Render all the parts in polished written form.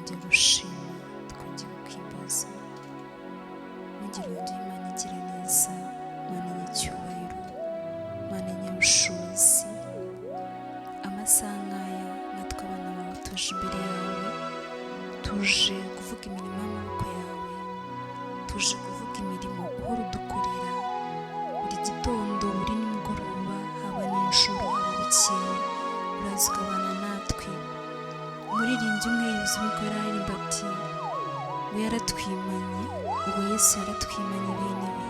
twongeye gushima, twongeye kwimbaza. Mugire wongeye Imana igira neza, Imana y'icyubahiro, Imana nyir'ubushobozi. Amasaha nk'aya natwe abana bawe tuje imbere yawe, tuje kuvuga imirimo y'amaboko yawe, tuje kuvuga imirimo uhora udukorera buri gitondo, buri nimugoroba, haba nijoro, haba bukeye, uraza ukabana natwe. Umuririmbyi umwe yuzuye ubwo yararirimba ati ngo yaratwimanye, ubwo Yesu yaratwimanye bene we.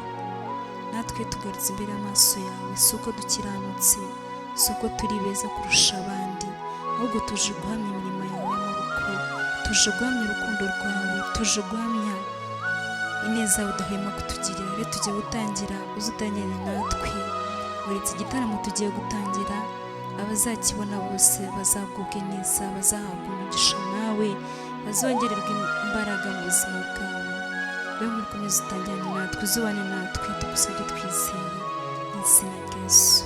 Natwe tugarutse imbere y'amaso yawe, si uko dukiranutse, si uko turi beza kurusha abandi, ahubwo tuje guhamya imirimo yawe y'amaboko, tuje guhamya urukundo rwawe, tuje guhamya ineza yawe udahwema kutugirira. Rero tugiye gutangira, uze utangirane natwe. Uretse igitaramo tugiye gutangira, abazakibona bose bazagubwe neza, bazahabwa umugisha nawe, bazongererwa imbaraga mu buzima bwawe. Rero mukomeze utangirane natwe, uzubane natwe, tugusabye twizeye mu izina rya Yesu.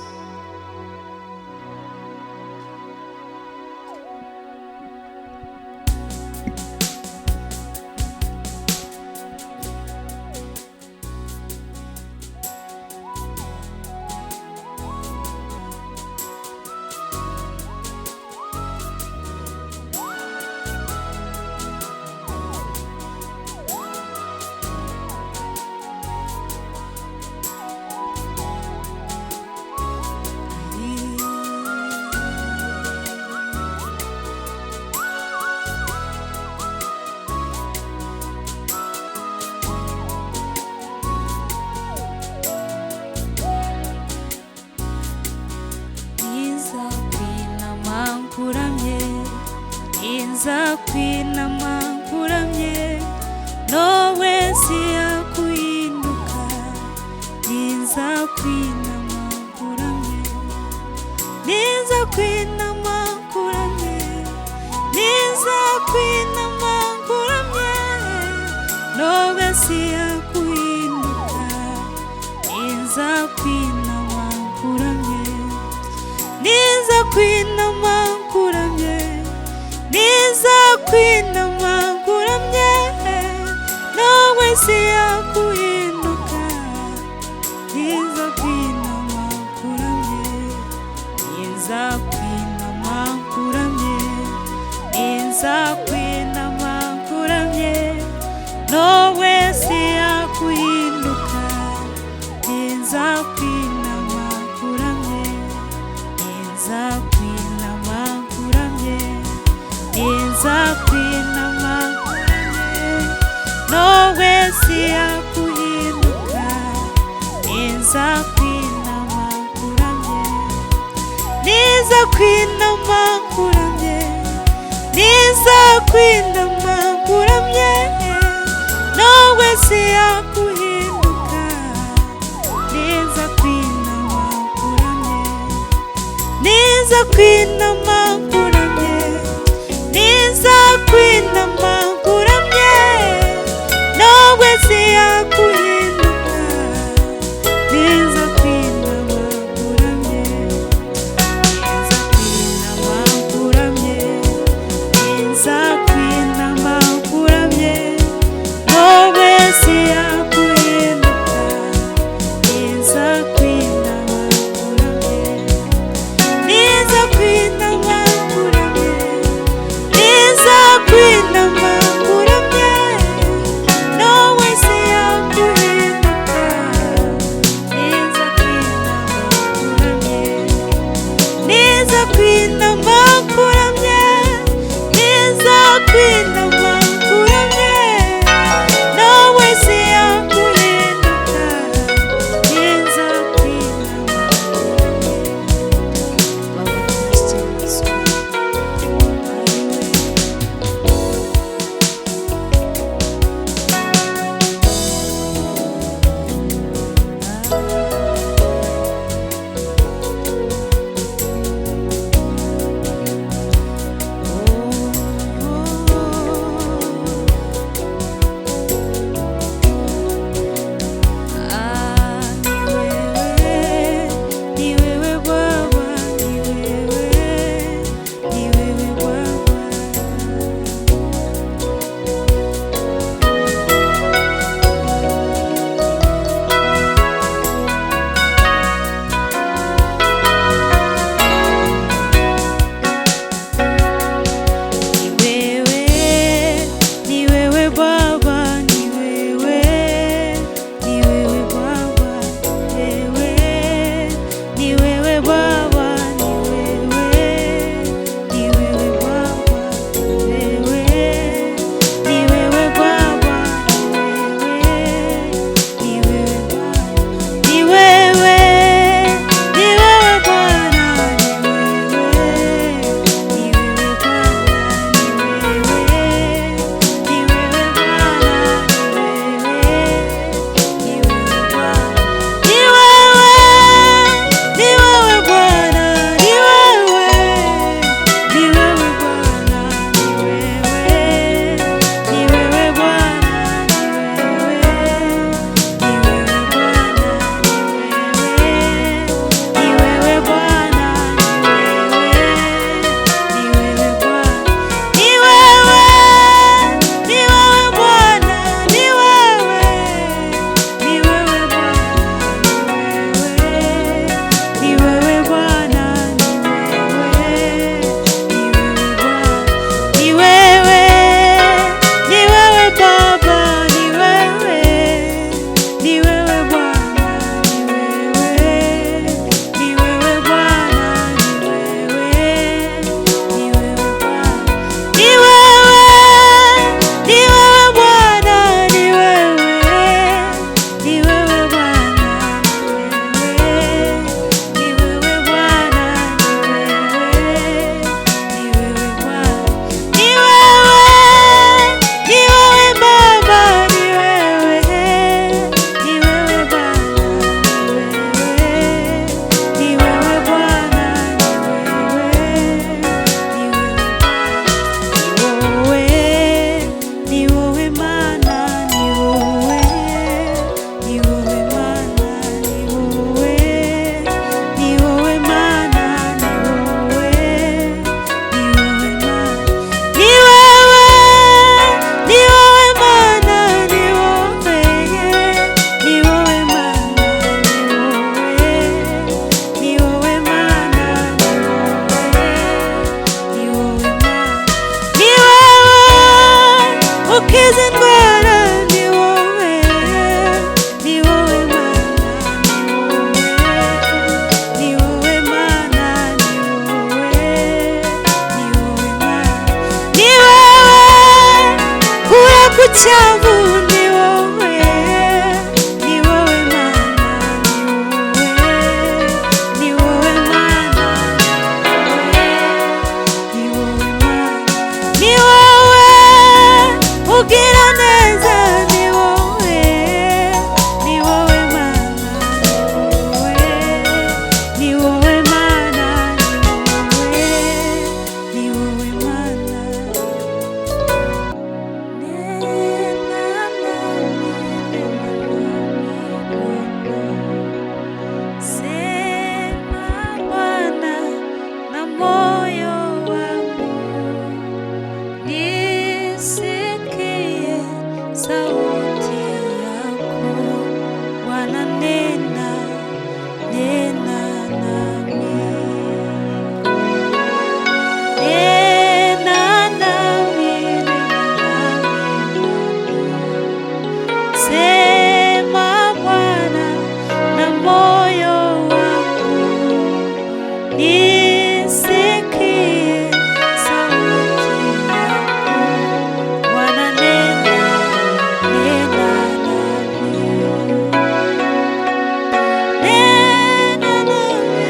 Nzakwinama nkuramye, nowe siyakuhinduka. Nzakwinama nkuramye, nzakwinama nkuramye, nzakwinama nkuramye, nowe siyakuhinduka. Nzakwinama nkuramye, nzakwinama nkuramye, nzakwinama nkuramye, nowe siyakuhinduka. Nzakwinama nkuramye, nzakwinama nkuramye, nzakwinama nkuramye, nowe siyakuhinduka. Nzakwinama nkuramye, nzakwinama nkuramye, nzakwinama nkuramye, nowe siyakuhinduka. Nzakwinama nkuramye, nzakwinama nkuramye, nzakwinama nkuramye, nowe siyakuhinduka. Nzakwinama nkuramye, nzakwinama nkuramye, nzakwinama nkuramye, nowe siyakuhinduka. Nzakwinama nkuramye, nzakwinama nkuramye, nzakwinama nkuramye, nowe siyakuhinduka. Nzakwinama nkuramye, nzakwinama cyavu ni wowe, ni wowe Mana, ni wowe Mana, ni wowe Mana, ni wowe ugira neza, ni wowe, ni wowe Mana, ni wowe Mana, ni wowe Mana. Sema Bwana na moyo wangu, nisikie sauti yako. Bwana nena, nena nami, nena nami, sema Bwana na moyo wangu, nisikie sauti yako. Bwana nena, nena nami, nena nami,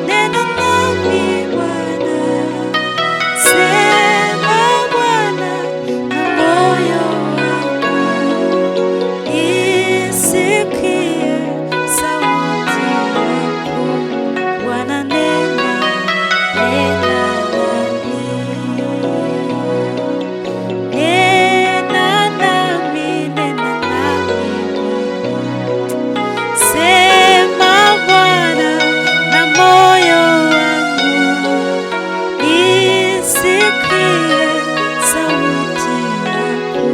nena nami Bwana, sema Bwana na moyo wangu, nisikie sauti yako. Bwana nena, nena nami, nena nami, nena nami sema Bwana na moyo wangu, nisikie sauti yako.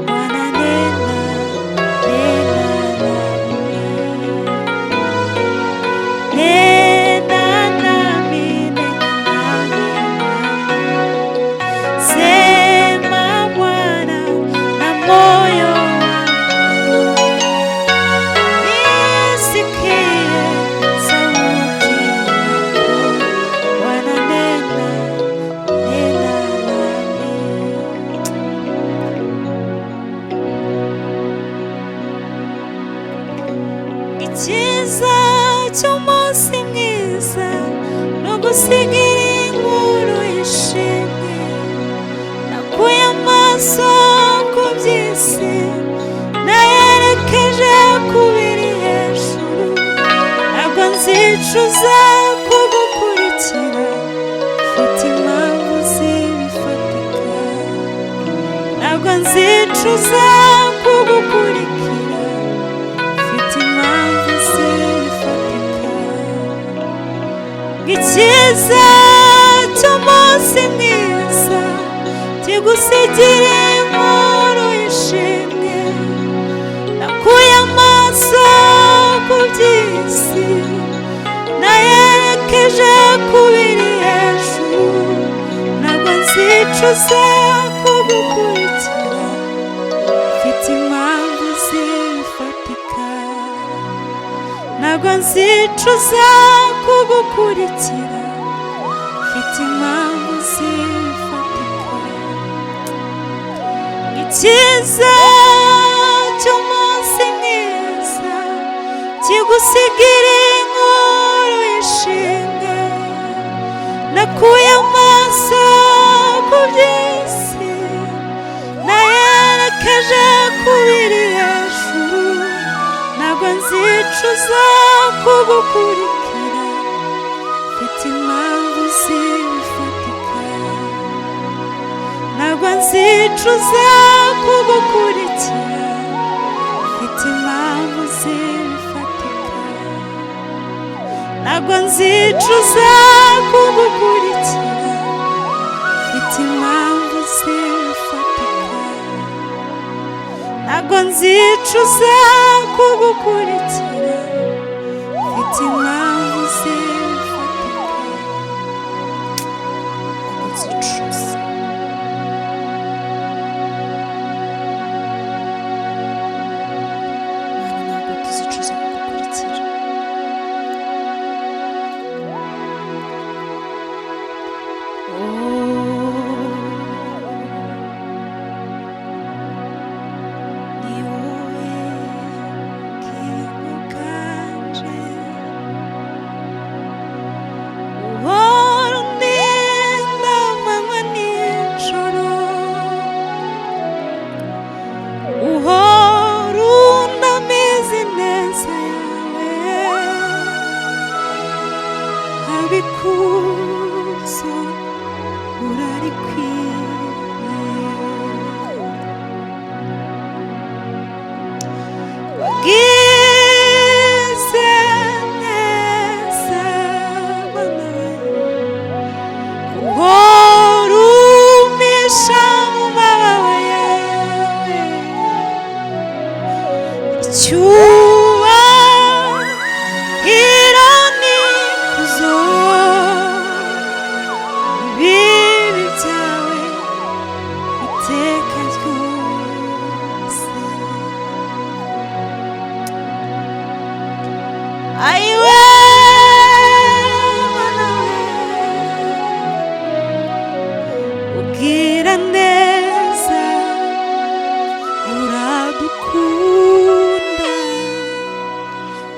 Bwana nena, nena nami, nena nami, nena nami sema Bwana na moyo wangu, nisikie sauti yako. Bwana nena, nena nami. Icyiza cy'umunsi mwiza no gusigira inkuru yishimye, nakuye amaso ku by'isi nayerekeje ku biri hejuru. Ntabwo nzicuza kugukurikira, mfite impamvu zibifatika. Ntabwo nzicuza kugukurikira, mfite impamvu zibifatika. Icyiza cy'umunsi mwiza kigusigira inkuru yishimye, nakuye amaso ku by'isi nayerekeje ku biri hejuru. Ntabwo nzicuza kugukurikira, mfite impamvu zifatika. Ntabwo nzicuza kugukurikira, mfite impamvu zifatika. Icyiza cy'umunsi mwiza kigusigira inkuru yishimye, nakuye amaso ku by'isi nayerekeje ku biri hejuru. Ntabwo nzicuza kugukurikira, mfite impamvu zibifatika. Ntabwo nzicuza kugukurikira, mfite impamvu zibifatika. Ntabwo nzicuza kugukurikira, mfite impamvu zibifatika. Ntabwo nzicuza kugukurikira, mfite impamvu zifatika. Ntabwo nzicuza. Mana, ntabwo tuzicuza kugukurikira. ikuzo urarikwiye, wagize neza Mana we, uhora umisha mu mababa yawe, icyubahiro n'ikuzo bibi byawe iteka ryose. Ayiwe Mana we, ugira neza, uradukunda,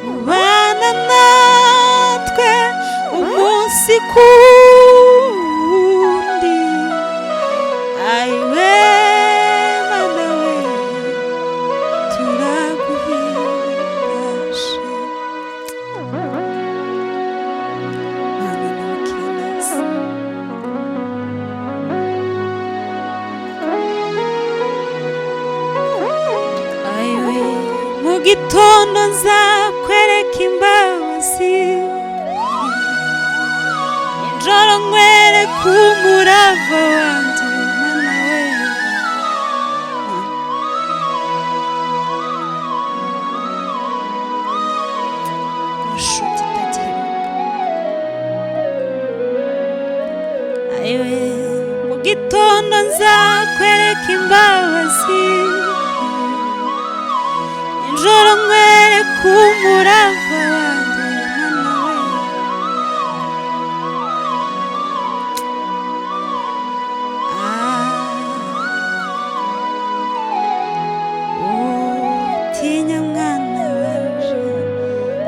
ubana natwe umunsi ku wundi. Ayiwe Mana we, turaguhimbaje. Mana nugira neza, ayiwe mu gitondo nzakwereka imbabazi, nijoro nkwereka umurava wanjye Mana we. Inshuti itagiheruka, ayiwe mu gitondo nzakwereka imbabazi, nijoro nkwereka umurava wanjye Mana we. Utinya mwana wanje,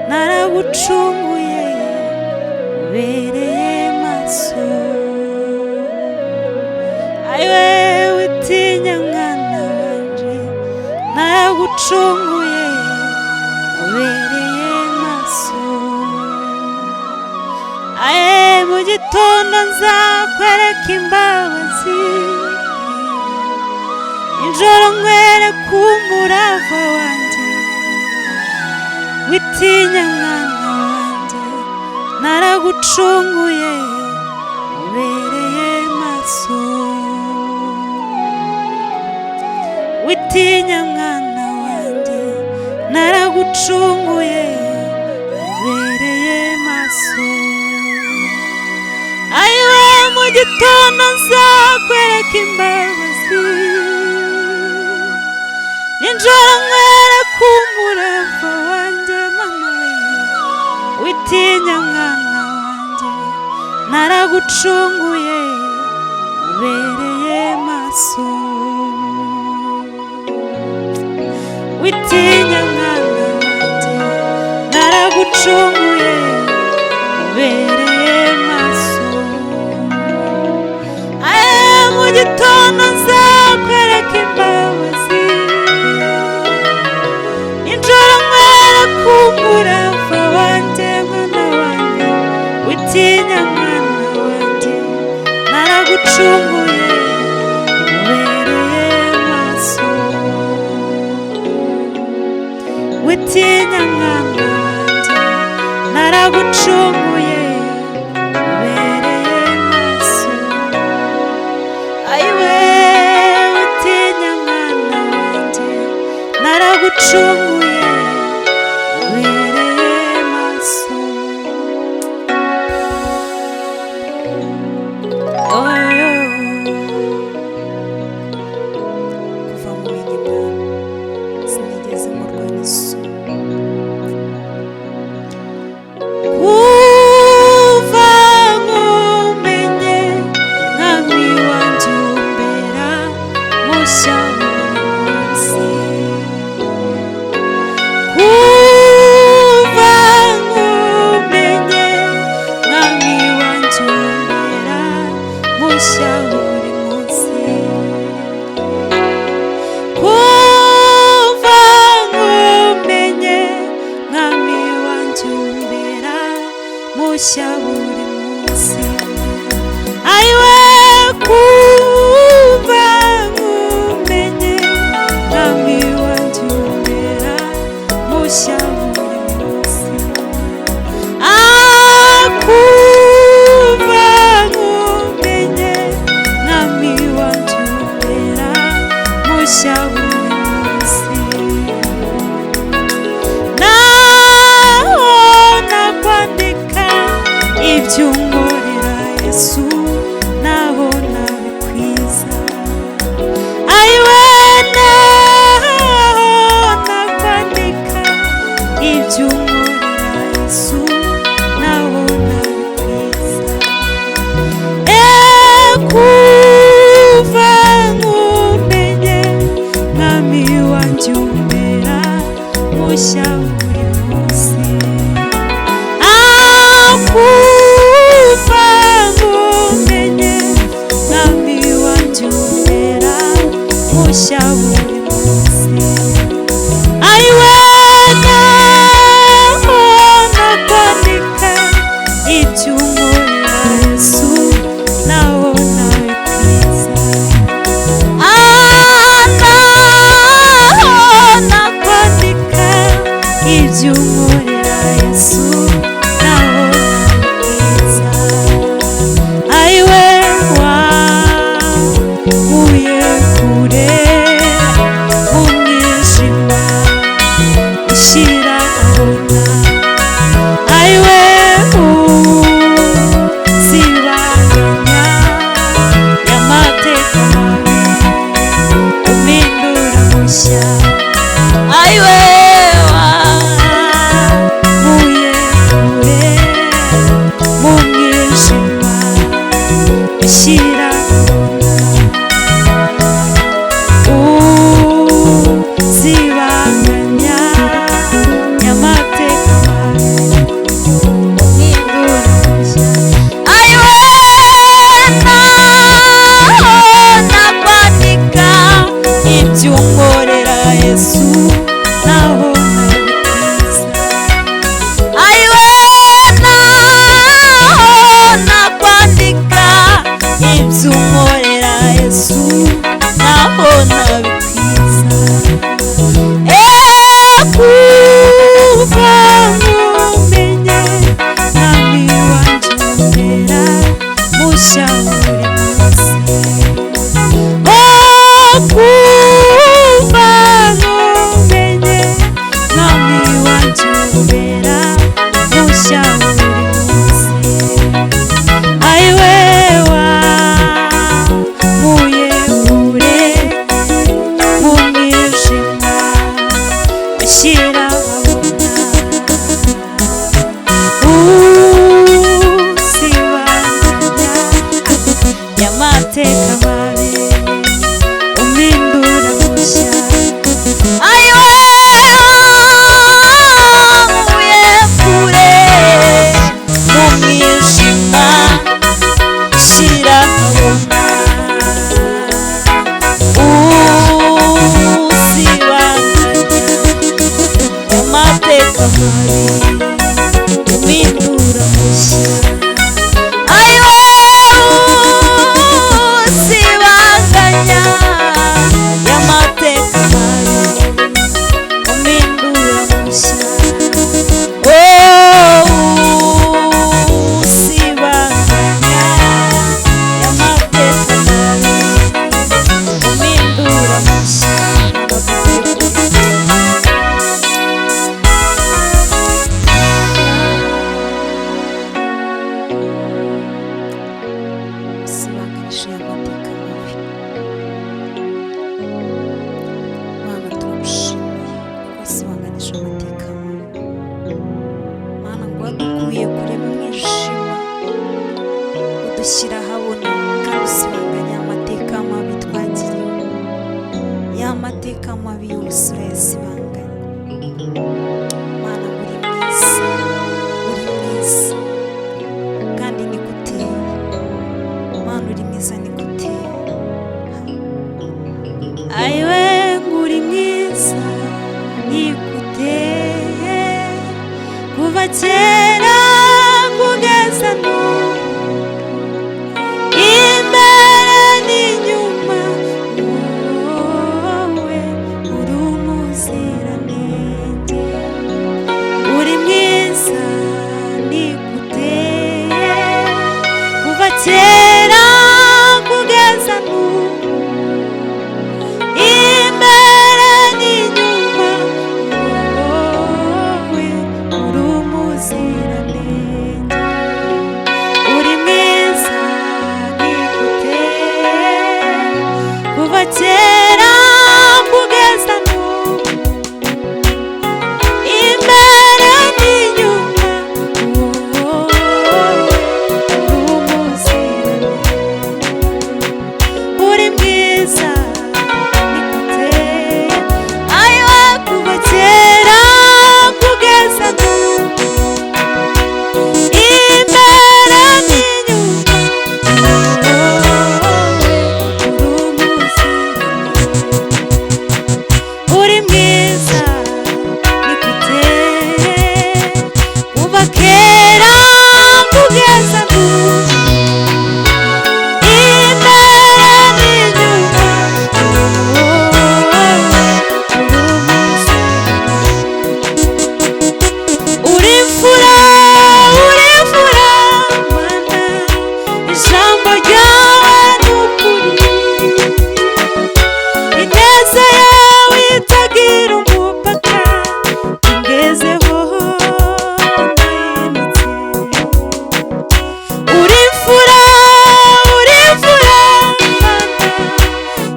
naragucunguye ubereye maso. Ayiwe witinya mwana wanje, naragucunguye ubereye maso. Aye mu gitondo nzakwereka imbabazi, nijoro nkwereka umurava wanjye. Witinya mwana wanjye, naragucunguye ubereye maso. Witinya mwana wanjye, naragucunguye ubereye maso. Ayiwe mu gitondo nzakwereka imbabazi, nijoro nkwereka umurava wanjye Mana we. Witinya mwana wanjye, naragucunguye ubereye maso. Witinya mwana wanjye, naragucunguye ubereye maso. Aye mu gitondo nzakwereka imbabazi, nijoro nkwereka umurava wanjye Mana wanjye. Witinya mwana wanjye, naragucunguye ubereye maso. Witinya mwana wanjye, naragucunguye ubereye maso. Ayiwe witinya mwana wanjye, naragucunguye ubereye maso. Kuva mu binyoma sinigeze murwa n'isoni, kuva nkumenye mwami wanjye umbera mushya buri munsi. Kuva nkumenye mwami wanjye umbera mushya buri munsi. Kuva nkumenye mwami wanjye umbera mushya buri munsi. munsi. Aiwe kuva nkumenye mwami wanje umbera mushya buri munsi. Kuva nkumenye mwami wanje umbera mushya buri munsi. Naho nakwandika ibyo unkorera Yesu, naho nabikwiza. Aiwe naho nakwandika ibyo unkorera Yesu, naho nabikwiza. Kuva nkumenye mwami wanje umbera mushya buri munsi. Kuva nkumenye mwami wanje umbera mushya buri munsi. Aiwe naho nakwandika ibyo unkorera Yesu, naho nabikwiza. Naho nakwandika ibyo unkorera Yesu, naho nabikwiza. Aiwe wankuye kure mu mwijima ushyira ahabona. Aiwe uzibanganya y'amateka mabi umpindura mushya. Aiwe wankuye kure mu mwijima ushyira ahabona. Uzibanganya y'amateka mabi umpindura mushya. Aiwe naho nakwandika ibyo unkorera Yesu, naho nabikwiza. Aiwe naho nakwandika ibyo unkorera Yesu, naho nabikwiza. Kuva nkumenye mwami wanje umbera mushya buri munsi. Kuva nkumenye mwami wanje umbera mushya buri munsi. Aiwe wankuye kure mu mwijima ushyira ahabona. Uzibanganya y'amateka mabi umpindura mushya. Aiwe wankuye kure mu mwijima ushyira ahabona. Uzibanganya y'amateka mabi umpindura mushya. Aiwe uzibanganya y'amateka mabi umpindura mushya. Uzibanganya y'amateka mabi umpindura mushya. Usibanganisha amateka mabi. Mana turagushimiye kuko usibanganisha amateka mabi. Mana ngo wadukuye kure mu mwijima udushyira ahabona, kandi usibanganya amateka mabi twagiriwe. Ya mateka mabi yose urayasibanganya. Mana uri mwiza, uri mwiza kandi niko uteye. Mana uri mwiza niko uteye. Aiwe nguri mwiza niko uteye, kuva kera kugeza n'ubu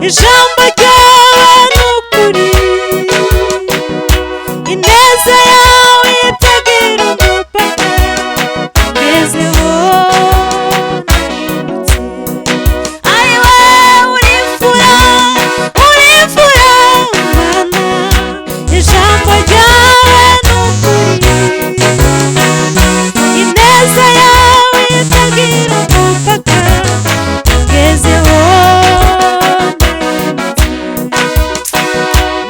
ijambo ryawe ni ukuri, ineza yawe itagira umupaka, ngezeho nahindutse. Ayiwe uri imfura Mana, ijambo ryawe ni ukuri, ineza yawe itagira umupaka, ngezeho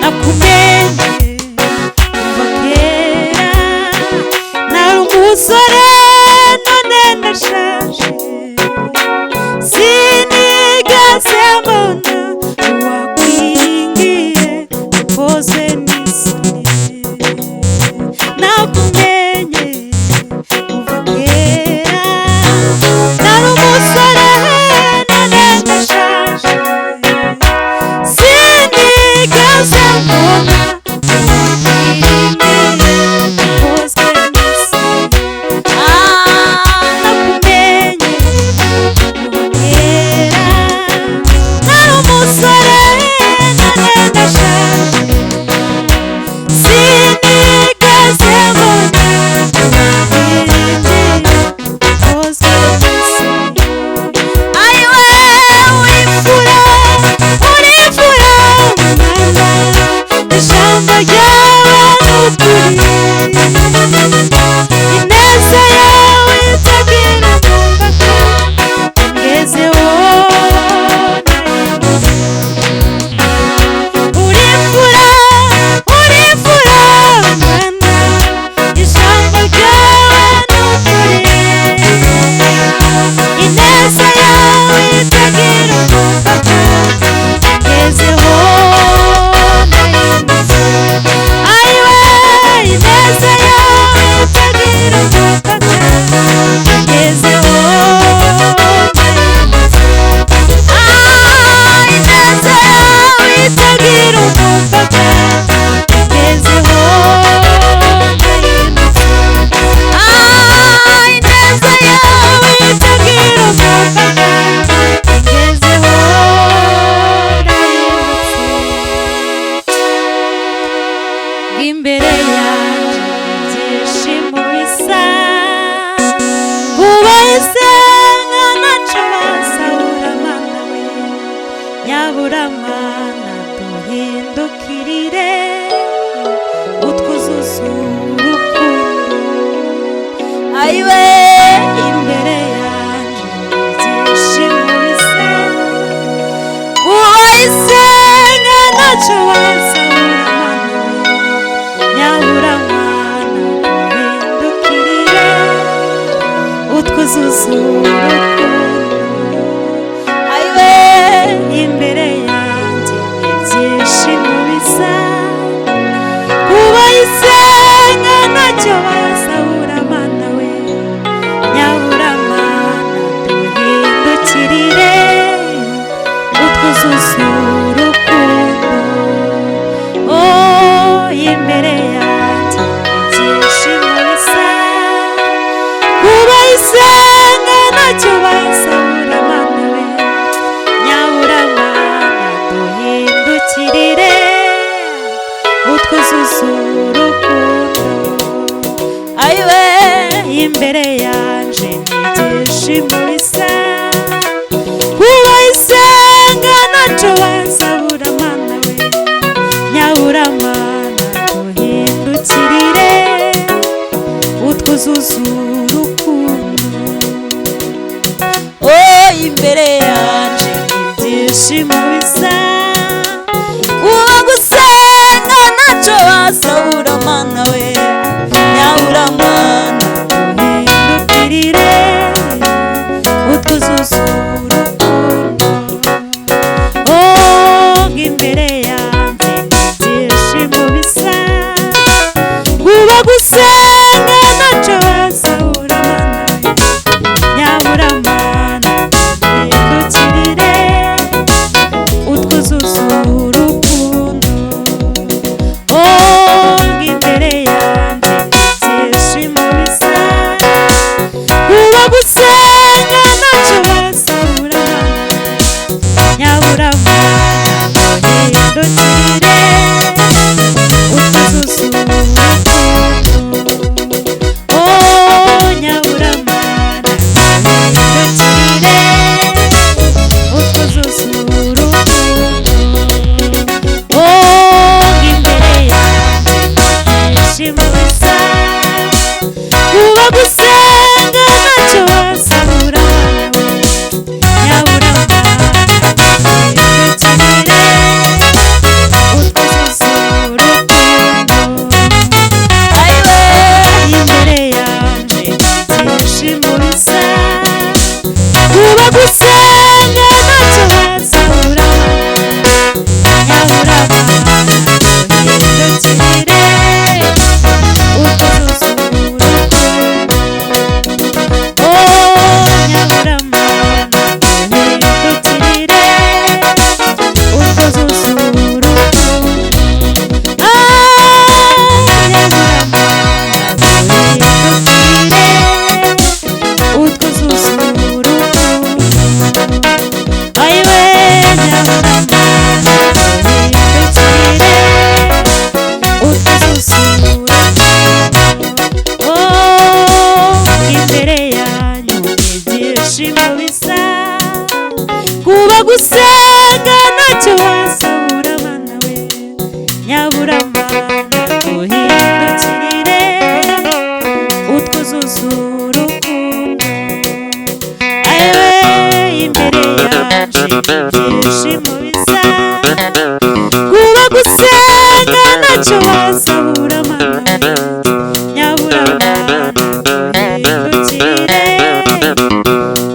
nakumenye kuva kera, nari umusore none ndashaje, sinigeze mbona uwakwingiye ukozwe n'isoni. Nakumenye kuva kera, nari umusore none ndashaje, sinigeze mbona uwakwingiye ukozwe n'isoni. Nakumenye kuva kera, nari umusore none ndashaje, sinigeze mbona uwakwingiye ukozwe n'isoni. Ayiwe uri imfura Mana, ijambo ryawe ni ukuri, ineza yawe itagira umupaka, ngezeho uri imfura Mana, ijambo ryawe ni ukuri, ineza yawe itagira umupaka, ngezeho nahindutse. Ayiwe ineza yawe itagira umupaka, ngezeho nahindutse. Ineza yawe itagira umupaka, ngezeho nahindutse. Ineza yawe itagira umupaka, ngezeho nahindutse. Imbere yanjye ibyishimo bisa, ubahise nk'amaco basahura Mana we, nyabura Mana duhindukirire, utwuzuze urukundo. Ayiwe imbere yanjye ibyishimo bisa, ubahise nk'amaco basahura Mana we, nyabura Mana duhindukirire, utwuzuze urukundo. Ayiwe imbere yanjye ibyishimo bisa, ubahise nk'amacyo basahura Mana we, nyabura Mana duhindukirire, utwuzuze urukundo. Oh, imbere yanjye ibyishimo bisa, ubahise nk'amacyo basahura Mana we, nyabura Mana duhindukirire, utwuzuze urukundo. Ayiwe imbere yanje ibyishimo bisa, ubahise nk'amacyo basahura Mana we, nyabura Mana duhindukirire, utwuzuze urukundo. Oh, imbere yanje ibyishimo bisa, kuba gusenga ntacyo wasahura Mana we, nyabura Mana duhindukirire, utwuzuze urukundo. Oh, imbere yanjye ibyishimo bisa, kuba gusenga ntacyo wasahura Mana we, nyabura Mana duhindukirire, utwuzuze gusenga ntacyo wasabura mana we nyabura mana uhindukirire utwuzuza urukundo ayewe imbere yanje ibyishimo bisa kuba gusenga ntacyo wasabura mana we nyabura mana uhindukirire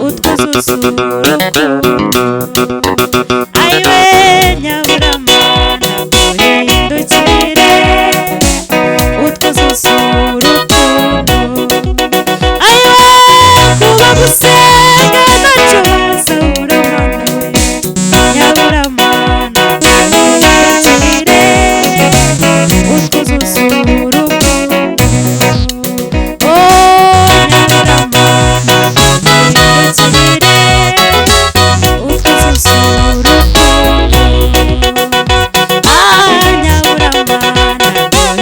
utwuzuza urukundo ayiwe nyabura mana uhindukirire utwuzuza urukundo ayiwe kuba gusenga ntacyo wasabura mana we nyabura mana uhindukirire utwuzuza urukundo nyabura mana uhindukirire utwuzuza urukundo nyabura mana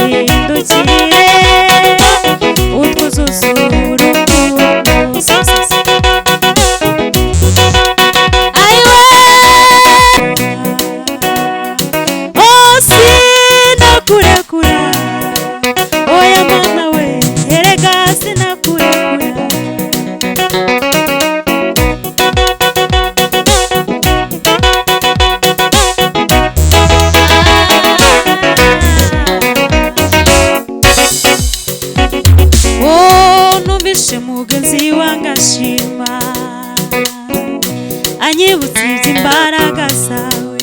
uhindukirire utwuzuza urukundo ayiwe sinakurekura oya mana we erega sinakurekura numvise mugenzi wanjye ashima anyibutsa iby'imbaraga zawe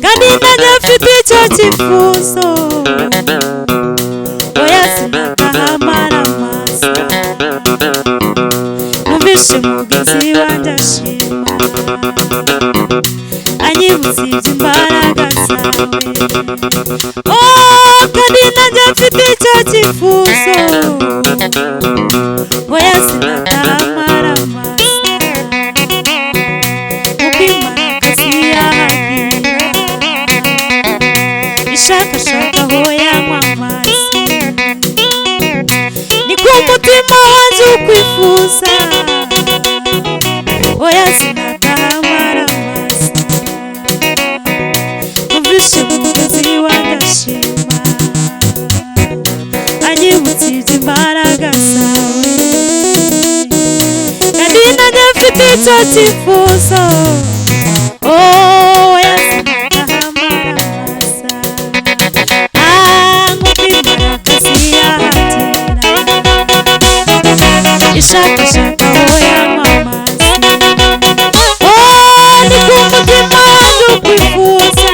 kandi nanjye mfite icyo cyifuzo oya sinatahamara amasa numvise mugenzi wanjye ashima anyibutsa iby'imbaraga zawe kandi nanjye mfite icyo cyifuzo oya sinatahamara amasa kuko imbaraga ziyahagira ishakashaka aho yanywa amazi ni ko umutima wanjye ukwifuza oya sinatahamara amasa numvise mugenzi wanjye ashima anyibutsa iby'imbaraga zawe kandi nanjye mfite icyo cyifuzo oya sinatahamara amasa nk'uko imbaraga ziyahagira ishakashaka aho yanywa amazi niko umutima wanjye ukwifuza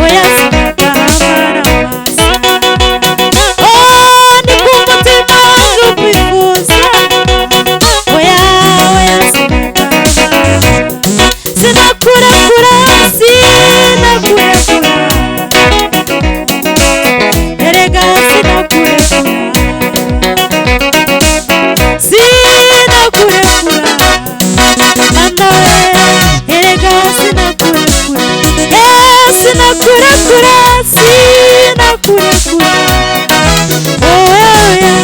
oya sinatahamara amasa niko umutima wanjye ukwifuza oya sinatahamara sinakurekura sinakurekura erega sinakurekura sinakurekura mana we erega sinakurekura sinakurekura sinakurekura oya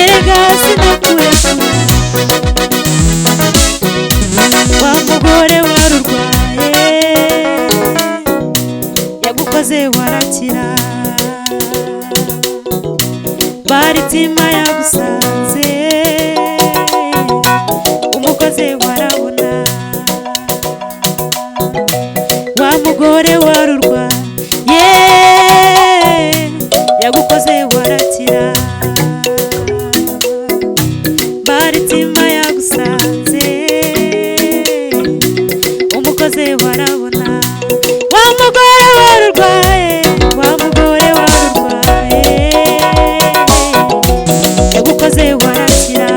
erega sinakurekura wa mugore warurwaye yagukoze warakira baritima yagusanze umukoze warabona wa mugore warurwaye yagukoze warakira baritima yagusanze umukoze warabona wa mugore warurwaye wa mugore warurwaye yagukoze warakira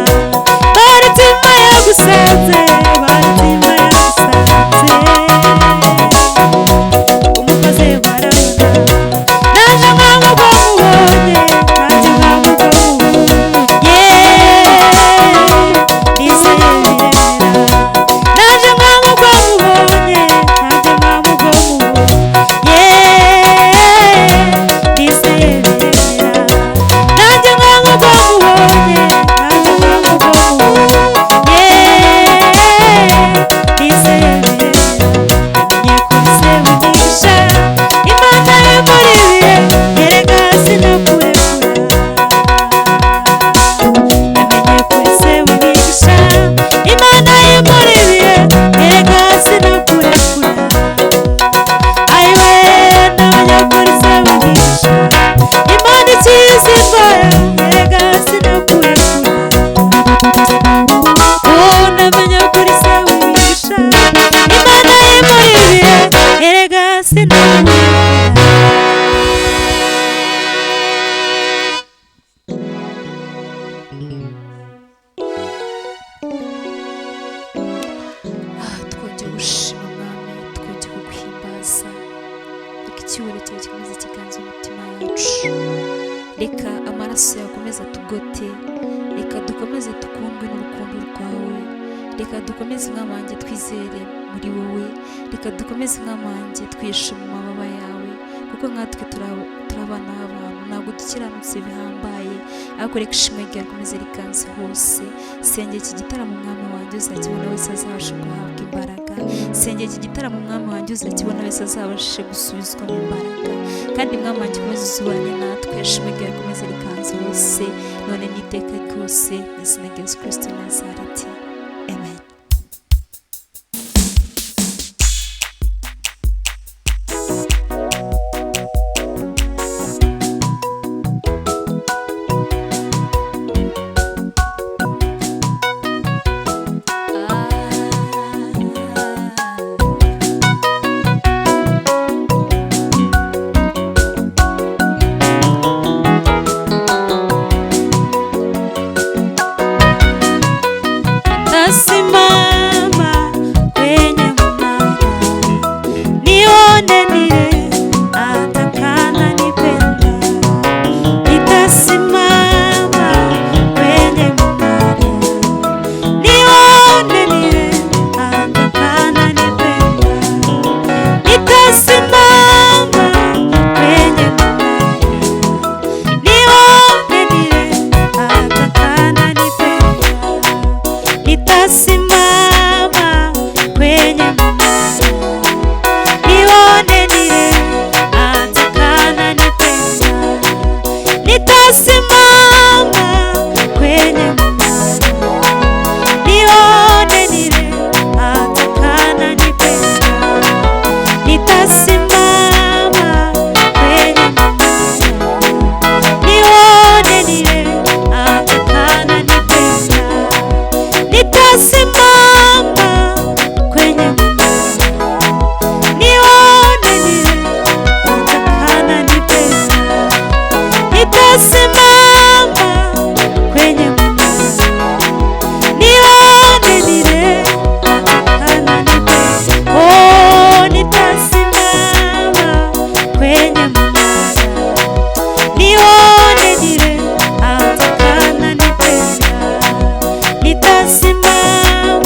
baritima yagusanze baritima yagusanze umukoze warabona naje nkamugwa mubonye naje nkamugwa mubonye niseye biremera naje nkamugwa mubonye naje nkamugwa mubonye niseye biremera naje nkamugwa mubonye no kurekura. Namenye kuri se wigisha Imana imuri ibihe erega sinakurekura. twongeye gushima mwami, twongeye kuguhimbaza. Reka icyubahiro cyawe gikomeze kiganze umutima yacu, reka amaraso yawe akomeze atugote, reka dukomeze dukundwe n'urukundo rwawe, reka dukomeze nk'amanjye twizere muri wowe, reka dukomeze nk'amanjye twishe mu mababa yawe, kuko nkatwe turi abana b'abantu, ntabwo dukiranutse bihambaye, ariko reka ishimwe ryawe rikomeze riganze hose. Sengera iki gitaramo umwami wanjye, uzakibona wese azabashe guhabwa imbaraga. Sengera iki gitaramo umwami wanjye, uzakibona wese azabashe gusubizwamo imbaraga, kandi mwami wanjye ukomeze uzubane natwe. Ishimwe ryawe rikomeze riganze hose, none n'iteka ryose, mu izina rya Yesu Kristo w'i Nazareti, amen. Simama kwenye mnara nione nile atakana nipenda. Nitasimama kwenye mnara nione nile atakana nipenda. Nitasimama kwenye mnara nione nile atakana nipenda. Nitasimama kwenye mnara nione nile atakana nipenda. Nitasimama kwenye mnara nione nile atakana nipenda. Nitasimama kwenye mnara nione nile atakana nipenda. Nitasimama kwenye nione nile atakana nipenda. Nitasimama kwenye nione nile atakana nipenda. Oh, nitasimama kwenye nione nile atakana nipenda. Nitasimama